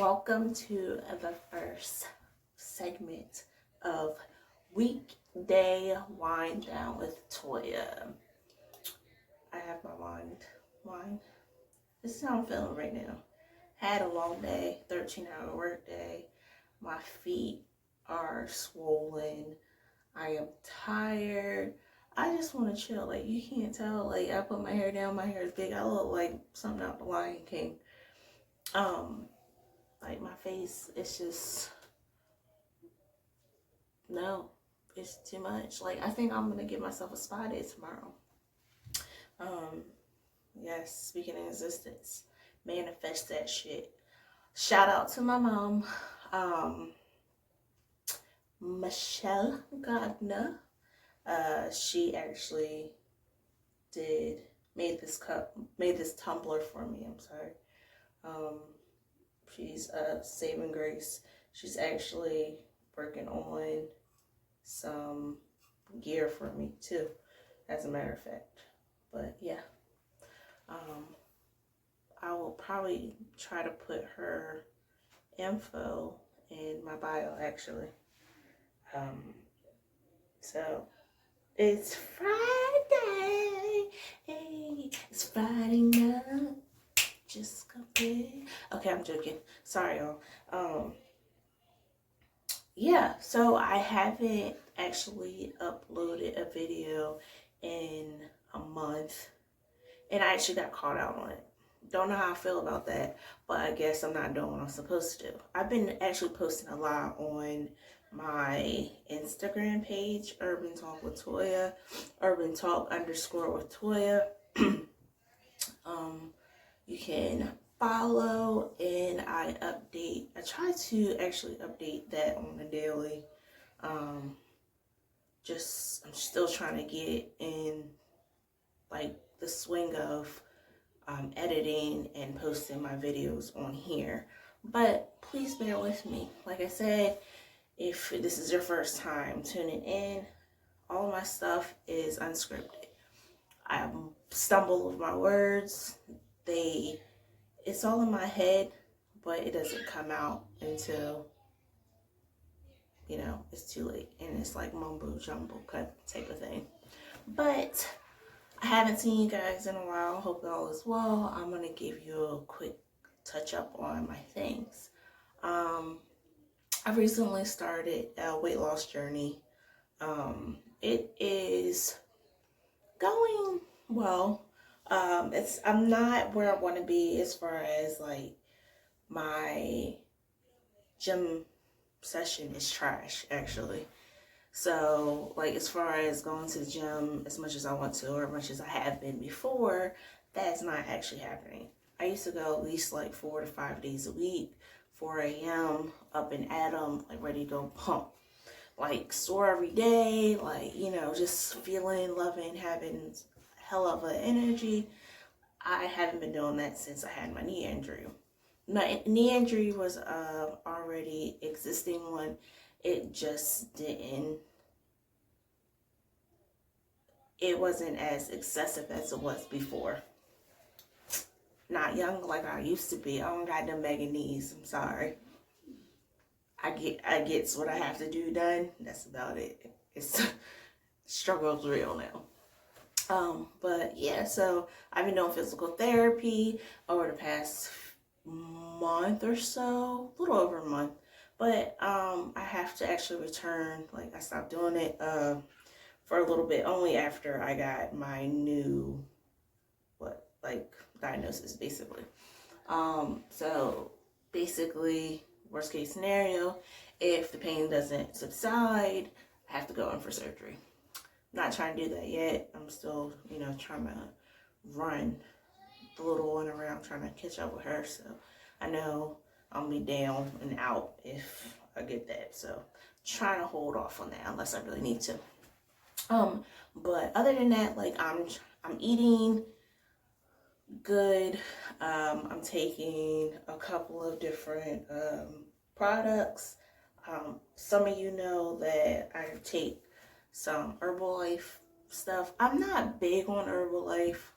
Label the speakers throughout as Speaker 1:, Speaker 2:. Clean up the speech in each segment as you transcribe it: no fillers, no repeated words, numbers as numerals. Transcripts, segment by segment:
Speaker 1: welcome to the first segment of Weekday Wind Down with Toya. I have my wine. This is how I'm feeling right now. Had a long day, 13-hour work day. My feet are swollen. I am tired. I just want to chill. Like, you can't tell. Like, I put my hair down. My hair is big. I look like something out the Lion King. Like, my face, it's just, no, it's too much. Like, I think I'm going to give myself a spa day tomorrow. Yes, speaking in existence. Manifest that shit. Shout out to my mom, Michelle Gardner. She actually made this tumbler for me. I'm sorry. She's a saving grace. She's actually working on some gear for me too, as a matter of fact. But yeah, I will probably try to put her info in my bio actually. So it's Friday. Hey, it's Friday night. Just come in. Okay, I'm joking. Sorry, y'all. Yeah, so I haven't actually uploaded a video in a month, and I actually got caught out on it. Don't know how I feel about that, but I guess I'm not doing what I'm supposed to do. I've been actually posting a lot on my Instagram page, UrbanTalkwithToya, UrbanTalk_with_Toya. You can follow, and I try to actually update that on a daily. I'm still trying to get in like the swing of editing and posting my videos on here, but please bear with me. Like I said, if this is your first time tuning in, all of my stuff is unscripted. I stumble with my words. It's all in my head, but it doesn't come out until, it's too late. And it's like mumbo jumbo type of thing. But I haven't seen you guys in a while. Hope all is well. I'm going to give you a quick touch up on my things. I recently started a weight loss journey. It is going well. I'm not where I want to be as far as like my gym session is trash actually. So like as far as going to the gym as much as I want to or as much as I have been before, that's not actually happening. I used to go at least like 4 to 5 days a week, 4 a.m. up and at 'em, like ready to go pump. Like sore every day, like, just feeling, loving, having hell of an energy. I haven't been doing that since I had my knee injury. My knee injury was already existing one. It just it wasn't as excessive as it was before. Not young like I used to be. I don't got them mega knees. I'm sorry. I get what I have to do done. That's about it. It's struggle's real now. But yeah, so I've been doing physical therapy over the past month or so, a little over a month. But I have to actually return. Like I stopped doing it for a little bit only after I got my new diagnosis basically. So basically, worst case scenario, if the pain doesn't subside, I have to go in for surgery. Not trying to do that yet. I'm still, trying to run the little one around, trying to catch up with her. So I know I'll be down and out if I get that. So trying to hold off on that unless I really need to. But other than that, like I'm eating good. I'm taking a couple of different products. Some of you know that I take some Herbalife stuff. I'm not big on Herbalife.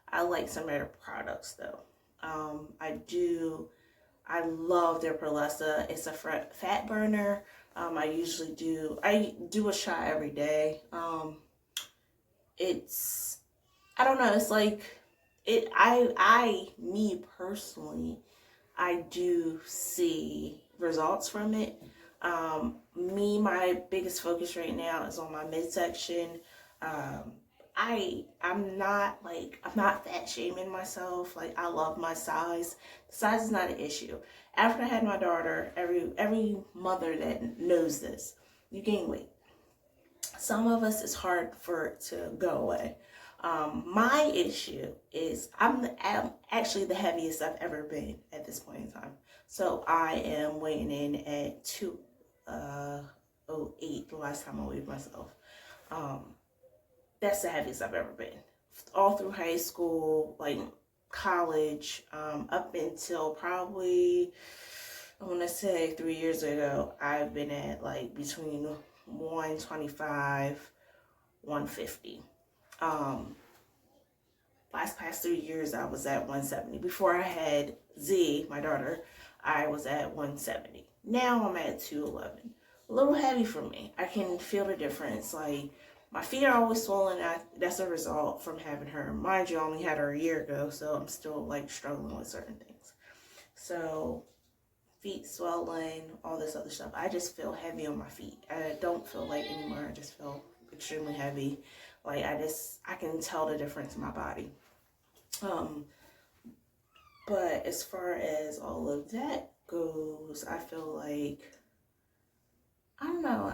Speaker 1: I like some of their products though. I love their Perlessa. It's a fat burner. I do a shot every day. It's, I don't know, it's like, me personally, I do see results from it. My biggest focus right now is on my midsection. Um, I'm not fat shaming myself. Like, I love my size. Size is not an issue. After I had my daughter, every mother that knows this, you gain weight. Some of us, it's hard for it to go away. My issue is I'm actually the heaviest I've ever been at this point in time. So I am weighing in at 208 the last time I weighed myself. That's the heaviest I've ever been. All through high school, like college, up until probably, I want to say 3 years ago, I've been at like between 125, 150. Past 3 years, I was at 170. Before I had Z, my daughter, I was at 170. Now I'm at 211. A little heavy for me. I can feel the difference. Like, my feet are always swollen. That's a result from having her. Mind you, I only had her a year ago, so I'm still like struggling with certain things. So, feet swelling, all this other stuff. I just feel heavy on my feet. I don't feel light anymore. I just feel extremely heavy. Like, I can tell the difference in my body. But as far as all of that goes, I feel like, I don't know,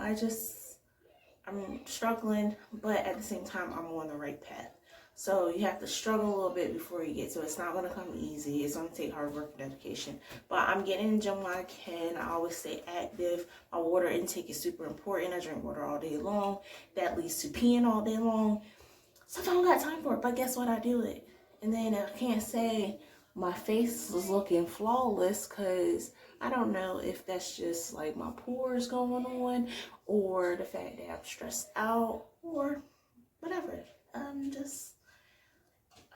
Speaker 1: I'm struggling, but at the same time, I'm on the right path. So you have to struggle a little bit before you get to it. It's not going to come easy. It's going to take hard work and dedication. But I'm getting in the gym when I can. I always stay active. My water intake is super important. I drink water all day long. That leads to peeing all day long. Sometimes I don't got time for it, but guess what? I do it. And then I can't say my face is looking flawless, because I don't know if that's just like my pores going on, or the fact that I'm stressed out, or whatever. I'm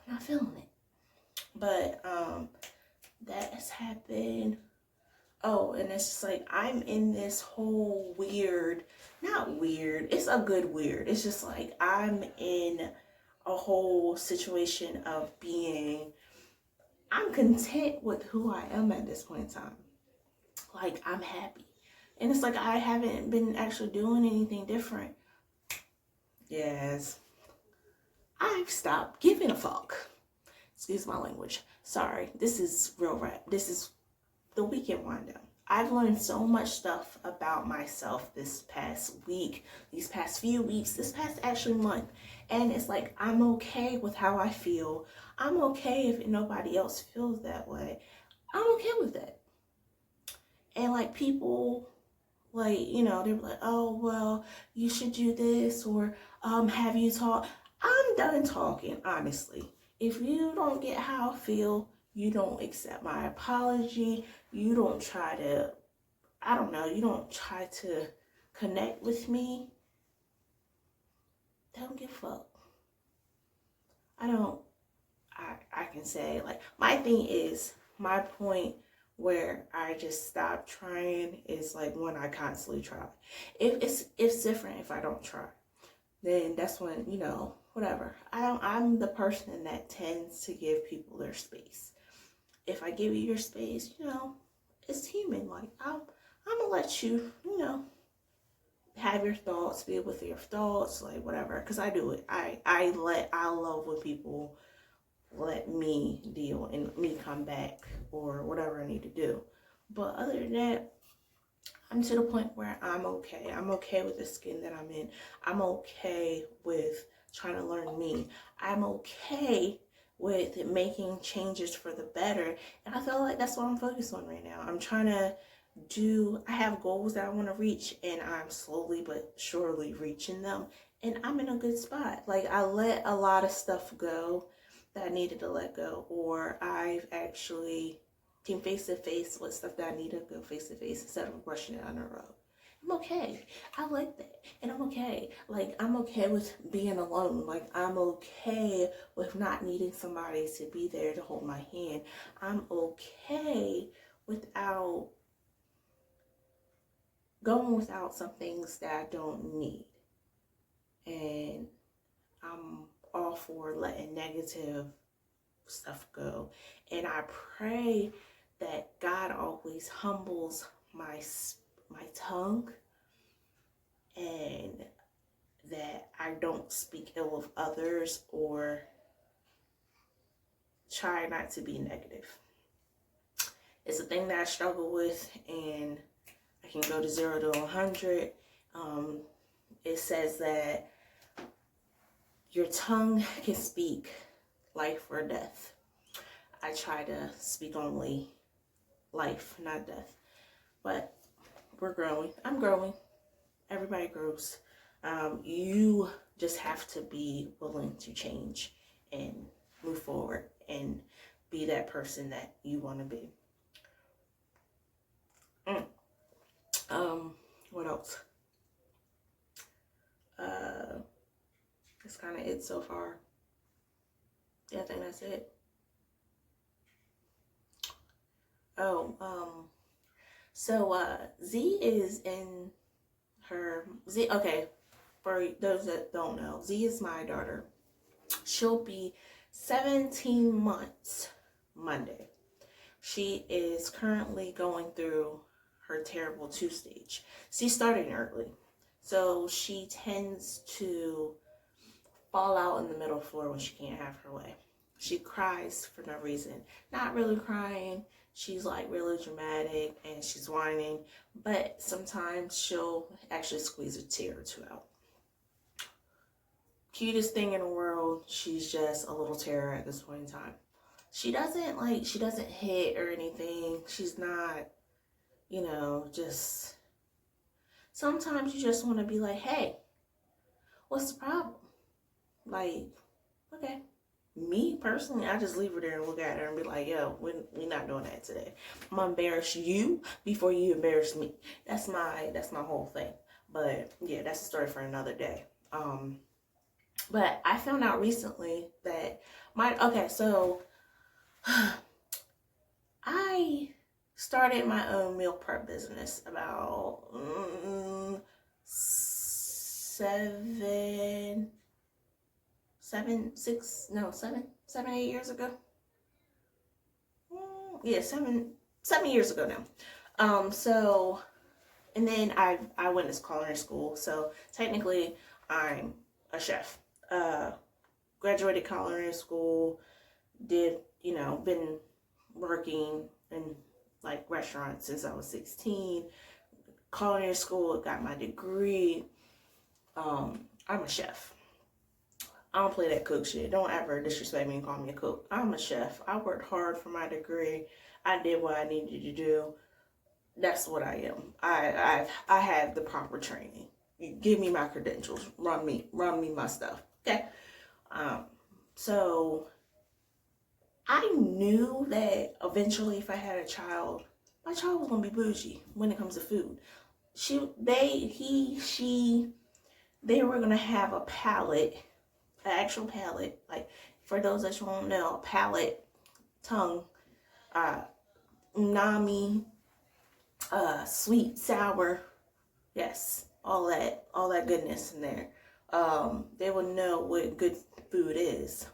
Speaker 1: not feeling it. But that has happened. Oh, and it's just like, I'm in this whole weird, not weird, it's a good weird. It's just like, I'm in a whole situation of I'm content with who I am at this point in time. Like, I'm happy. And it's like, I haven't been actually doing anything different. Yes. I've stopped giving a fuck. Excuse my language. Sorry. This is real rap. This is the weekend wind down. I've learned so much stuff about myself this past week, these past few weeks, this past actually month. And it's like, I'm okay with how I feel. I'm okay if nobody else feels that way. I'm okay with that. And like, people, like, you know, they're like, oh, well, you should do this, or have you talked? I'm done talking, honestly. If you don't get how I feel, you don't accept my apology, you don't try to, I don't know, you don't try to connect with me, don't give a fuck. I can say, like, my thing is, my point where I just stop trying is like when I constantly try. If it's different if I don't try. Then that's when, you know, whatever. I'm the person that tends to give people their space. If I give you your space, you know, it's human. Like, I'm gonna let you, you know, have your thoughts, be with your thoughts, like whatever. Cause I do it. I love when people let me deal and me come back or whatever I need to do. But other than that, I'm to the point where I'm okay. I'm okay with the skin that I'm in. I'm okay with trying to learn me. I'm okay with making changes for the better. And I feel like that's what I'm focused on right now. I'm trying to I have goals that I want to reach, and I'm slowly but surely reaching them. And I'm in a good spot. Like, I let a lot of stuff go that I needed to let go, or I've actually came face to face with stuff that I need to go face to face instead of brushing it under the rug. I'm okay. I like that. And I'm okay. Like, I'm okay with being alone. Like, I'm okay with not needing somebody to be there to hold my hand. I'm okay without going without some things that I don't need. And I'm all for letting negative stuff go. And I pray that God always humbles my tongue, and that I don't speak ill of others or try not to be negative. It's a thing that I struggle with, and I can go to 0 to 100. It says that your tongue can speak life or death. I try to speak only life, not death. But we're growing. I'm growing. Everybody grows. You just have to be willing to change and move forward and be that person that you want to be. What else? That's kind of it so far. Yeah, I think that's it. So Z is in her Z. Okay, for those that don't know, Z is my daughter. She'll be 17 months Monday. She is currently going through her terrible 2 stage. She's starting early, so she tends to fall out in the middle floor when she can't have her way. She cries for no reason. Not really crying. She's like really dramatic and she's whining, but sometimes she'll actually squeeze a tear or two out. Cutest thing in the world. She's just a little terror at this point in time. She doesn't hit or anything. She's not, just sometimes you just want to be like, hey, what's the problem? Like, okay. Me personally, I just leave her there and look at her and be like, yo, we're not doing that today. I'm gonna embarrass you before you embarrass me. That's my whole thing. But yeah, that's a story for another day. But I found out recently that so I started my own meal prep business about 8 years ago. Yeah, 7 years ago now. So, and then I went to culinary school. So technically, I'm a chef. Graduated culinary school. Did been working in like restaurants since I was 16. Culinary school, got my degree. I'm a chef. I don't play that cook shit. Don't ever disrespect me and call me a cook. I'm a chef. I worked hard for my degree. I did what I needed to do. That's what I am. I have the proper training. You give me my credentials. Run me my stuff. Okay. So I knew that eventually if I had a child, my child was gonna be bougie when it comes to food. They were gonna have a palate. An actual palate, like for those that you don't know, a palate, tongue, umami, sweet, sour, yes, all that goodness in there. They would know what good food is.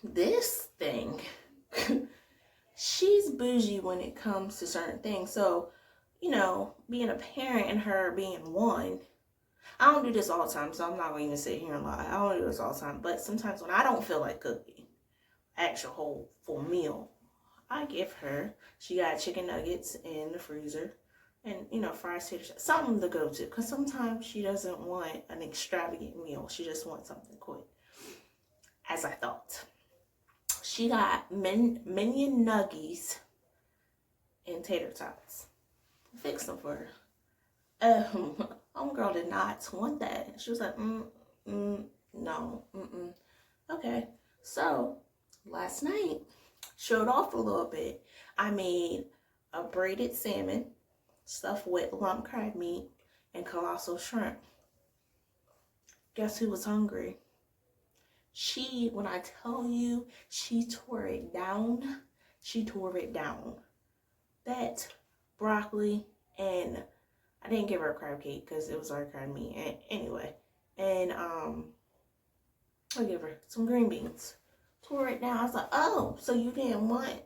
Speaker 1: This thing, she's bougie when it comes to certain things. So, being a parent and her being one, I don't do this all the time, so I'm not going to even sit here and lie. I don't do this all the time, but sometimes when I don't feel like cooking, actual whole full meal, I give her. She got chicken nuggets in the freezer, and fried potatoes, something to go to. Because sometimes she doesn't want an extravagant meal; she just wants something quick. As I thought, she got minion nuggies and tater tots. Fix them for her. Homegirl did not want that. She was like, no. Okay. So, last night, showed off a little bit. I made a braided salmon stuffed with lump crab meat and colossal shrimp. Guess who was hungry? When I tell you, she tore it down. She tore it down. That broccoli, and I didn't give her a crab cake because it was already crab meat. And anyway, and I give her some green beans. Tore it down. I was like, oh, so you didn't want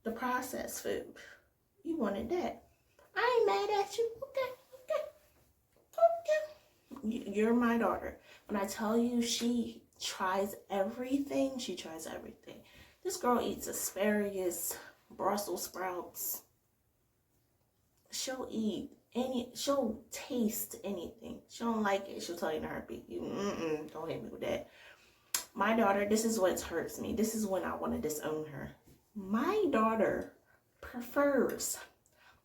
Speaker 1: the processed food. You wanted that. I ain't mad at you. Okay. You're my daughter. When I tell you she tries everything, she tries everything. This girl eats asparagus, Brussels sprouts. She'll eat she'll taste anything. She don't like it, she'll tell you in a heartbeat. Don't hit me with that. My daughter, this is what hurts me. This is when I want to disown her. My daughter prefers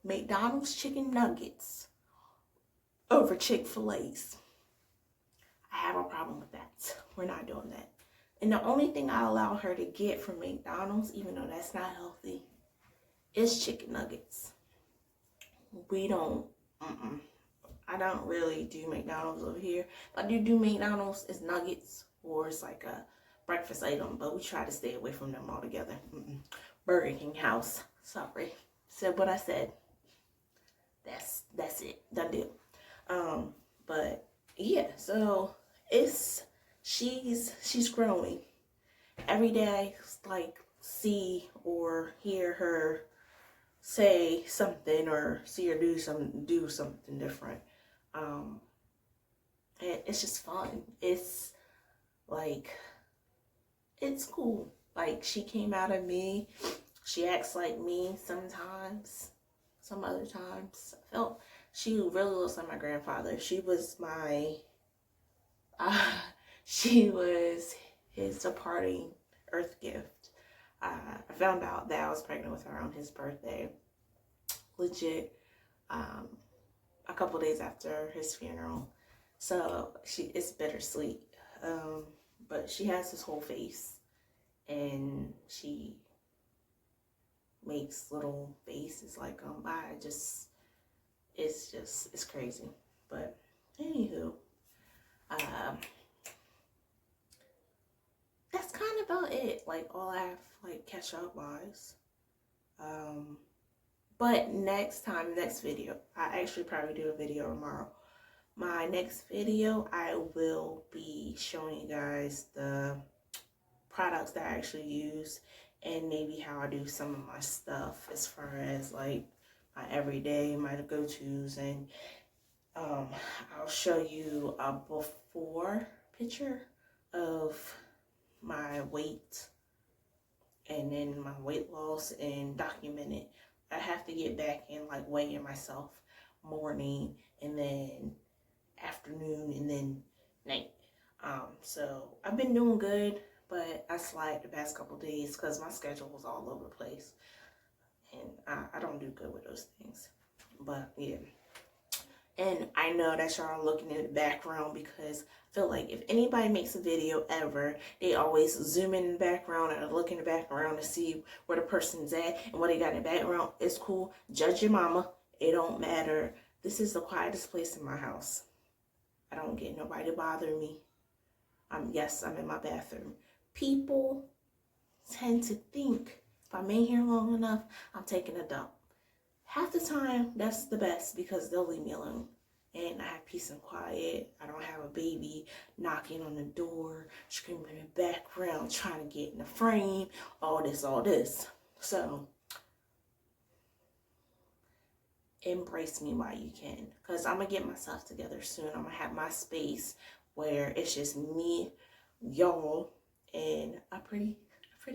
Speaker 1: McDonald's chicken nuggets over Chick-fil-A's. I have a problem with that. We're not doing that. And the only thing I allow her to get from McDonald's, even though that's not healthy, is chicken nuggets. We don't, I don't really do McDonald's over here. If I do McDonald's, it's nuggets or it's like a breakfast item, but we try to stay away from them altogether. Burger King house, sorry. Said what I said. That's it, done deal. But yeah, so she's growing. Every day I like see or hear her say something or see her do something different. And it's just fun. It's like, it's cool. Like, she came out of me. She acts like me sometimes. Some other times. I felt she really looks like my grandfather. She was his departing earth gift. I found out that I was pregnant with her on his birthday. Legit. A couple days after his funeral. So it's bittersweet. But she has his whole face. And she makes little faces like it's crazy. But anywho, that's kind of about it. Like, all I have, like, catch up wise. But next video, I actually probably do a video tomorrow. My next video, I will be showing you guys the products that I actually use and maybe how I do some of my stuff as far as like my everyday, my go-tos, and I'll show you a before picture of my weight and then my weight loss and document it. I have to get back in like weighing myself morning and then afternoon and then night. So I've been doing good, but I slide the past couple days because my schedule was all over the place, and I don't do good with those things. But yeah, and I know that y'all are looking in the background because I feel like if anybody makes a video ever, they always zoom in the background and look in the background to see where the person's at and what they got in the background. It's cool. Judge your mama. It don't matter. This is the quietest place in my house. I don't get nobody to bother me. Yes, I'm in my bathroom. People tend to think if I'm in here long enough, I'm taking a dump. Half the time, that's the best because they'll leave me alone. And I have peace and quiet. I don't have a baby knocking on the door, screaming in the background, trying to get in the frame, all this. So, embrace me while you can, because I'm going to get myself together soon. I'm going to have my space where it's just me, y'all, and a pretty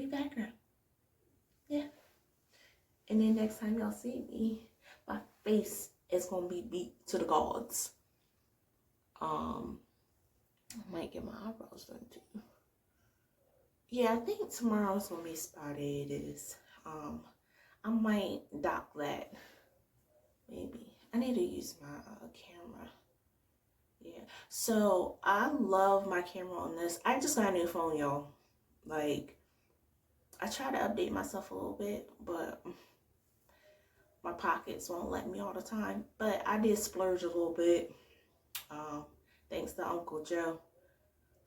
Speaker 1: background. Yeah. And then next time y'all see me, my face is going to be beat to the gods. I might get my eyebrows done too. Yeah, I think tomorrow's going to be spotty. It is. I might dock that. Maybe. I need to use my camera. Yeah. So, I love my camera on this. I just got a new phone, y'all. Like, I try to update myself a little bit, but my pockets won't let me all the time. But I did splurge a little bit. Thanks to Uncle Joe.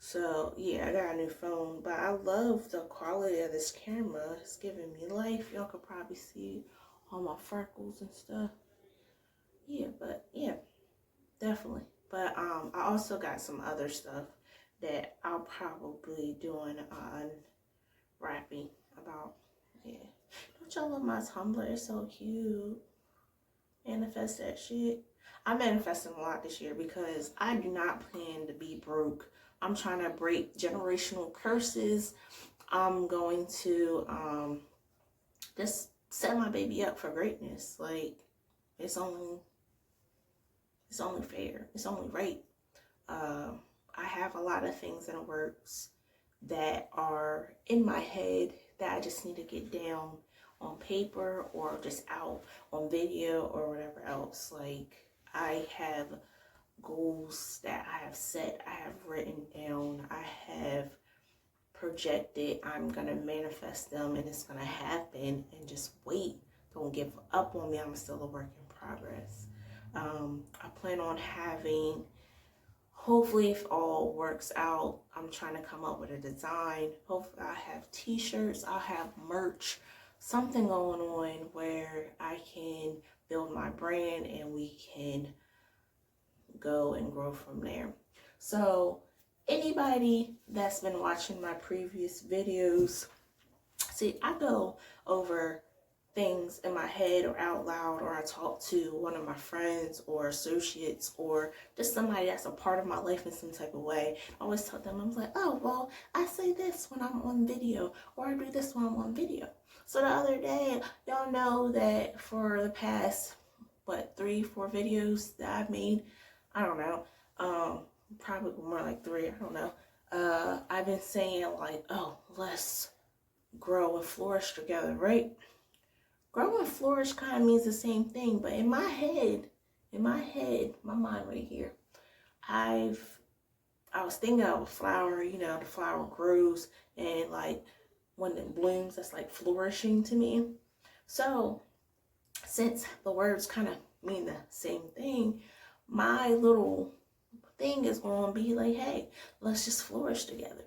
Speaker 1: So yeah, I got a new phone, but I love the quality of this camera. It's giving me life. Y'all could probably see all my freckles and stuff. Yeah, but yeah, definitely. But I also got some other stuff that I'll probably do an unwrapping about. Yeah. Don't y'all love my Tumblr? It's so cute. Manifest that shit. I'm manifesting a lot this year because I do not plan to be broke. I'm trying to break generational curses. I'm going to just set my baby up for greatness. Like it's only fair. It's only right. I have a lot of things in the works that are in my head that I just need to get down on paper or just out on video or whatever else. Like I have goals that I have set, I have written down, I have projected. I'm gonna manifest them and it's gonna happen, and just wait. Don't give up on me. I'm still a work in progress. I plan on having, hopefully if all works out, I'm trying to come up with a design. Hopefully I have t-shirts, I'll have merch, something going on where I can build my brand and we can go and grow from there. So anybody that's been watching my previous videos, see, I go over things in my head or out loud, or I talk to one of my friends or associates or just somebody that's a part of my life in some type of way. I always tell them, I'm like, oh, well, I say this when I'm on video, or I do this when I'm on video. So the other day, y'all know that for the past, what, 3-4 videos that I've made, I don't know, probably more like 3, I don't know. I've been saying like, oh, let's grow and flourish together, right? Grow and flourish kind of means the same thing, but in my head, my mind right here, I was thinking of a flower, you know, the flower grows and like when it blooms, that's like flourishing to me. So since the words kind of mean the same thing, my little thing is going to be like, hey, let's just flourish together,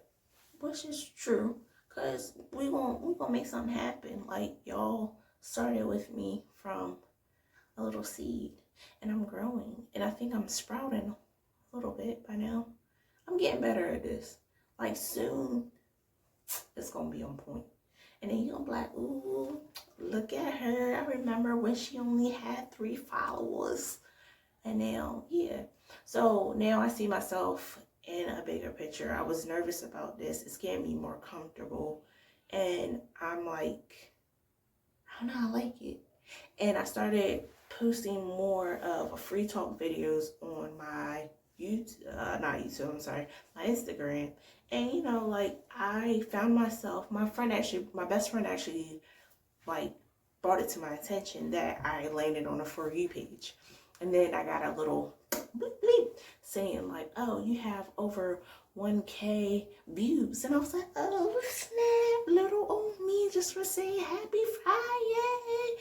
Speaker 1: which is true, because we gonna make something happen. Like, y'all started with me from a little seed and I'm growing, and I think I'm sprouting a little bit by now. I'm getting better at this. Like soon it's gonna be on point. And then you're gonna be like, ooh, look at her. I remember when she only had 3 followers. And now, yeah. So now I see myself in a bigger picture. I was nervous about this. It's getting me more comfortable. And I'm like, I don't know, I like it. And I started posting more of free talk videos on my YouTube, not YouTube, I'm sorry, my Instagram. And you know, like I found myself, my best friend actually like brought it to my attention that I landed on a For You page. And then I got a little bleep bleep saying like, oh, you have over 1K views. And I was like, oh snap, little old me just for saying happy Friday.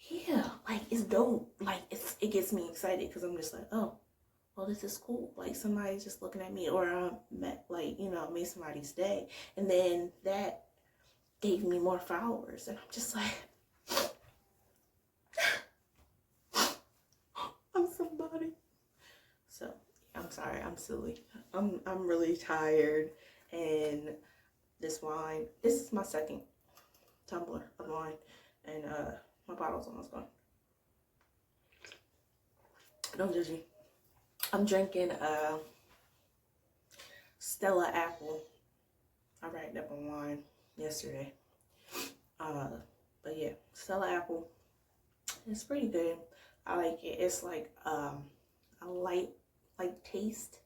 Speaker 1: Yeah, like it's dope. Like it gets me excited because I'm just like, oh, well, this is cool. Like somebody's just looking at me, or I met, like, you know, made somebody's day. And then that gave me more followers. And I'm just like, I'm somebody. So I'm sorry, I'm silly. I'm really tired, and this wine, this is my second tumbler of wine, and my bottle's almost gone. Don't judge me. I'm drinking Stella Apple. I racked up on wine yesterday. But yeah, Stella Apple. It's pretty good. I like it. It's like a light taste.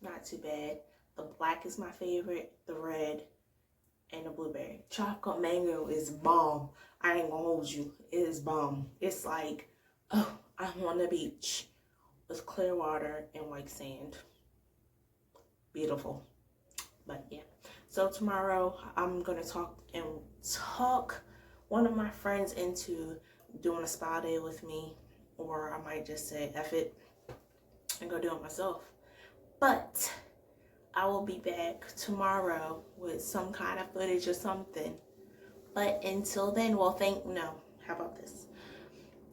Speaker 1: Not too bad. The black is my favorite. The red and the blueberry. Chocolate mango is bomb. I ain't gonna hold you. It is bomb. It's like, oh, I'm on the beach with clear water and white sand. Beautiful. But yeah. So tomorrow I'm gonna talk one of my friends into doing a spa day with me, or I might just say F it and go do it myself. But I will be back tomorrow with some kind of footage or something. But until then, well, how about this?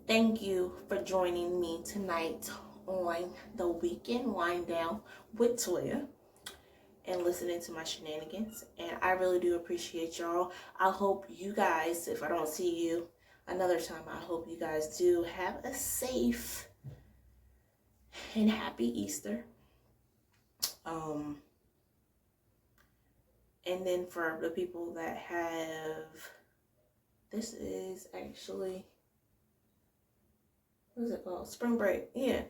Speaker 1: Thank you for joining me tonight on the weekend wind down with Toya and listening to my shenanigans. And I really do appreciate y'all. I hope you guys, if I don't see you another time, I hope you guys do have a safe and happy Easter. And then for the people that have, this is actually, what is it called? Spring break. Yeah.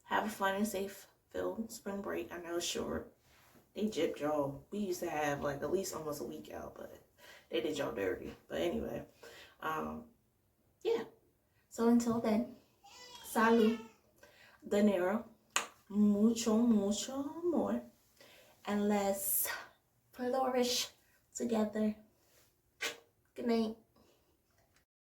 Speaker 1: Have a fun and safe filled spring break. I know it's short. They gypped y'all. We used to have like at least almost a week out, but they did y'all dirty. But anyway, yeah. So until then, salud, dinero, mucho, mucho amor, and let's flourish together. Good night.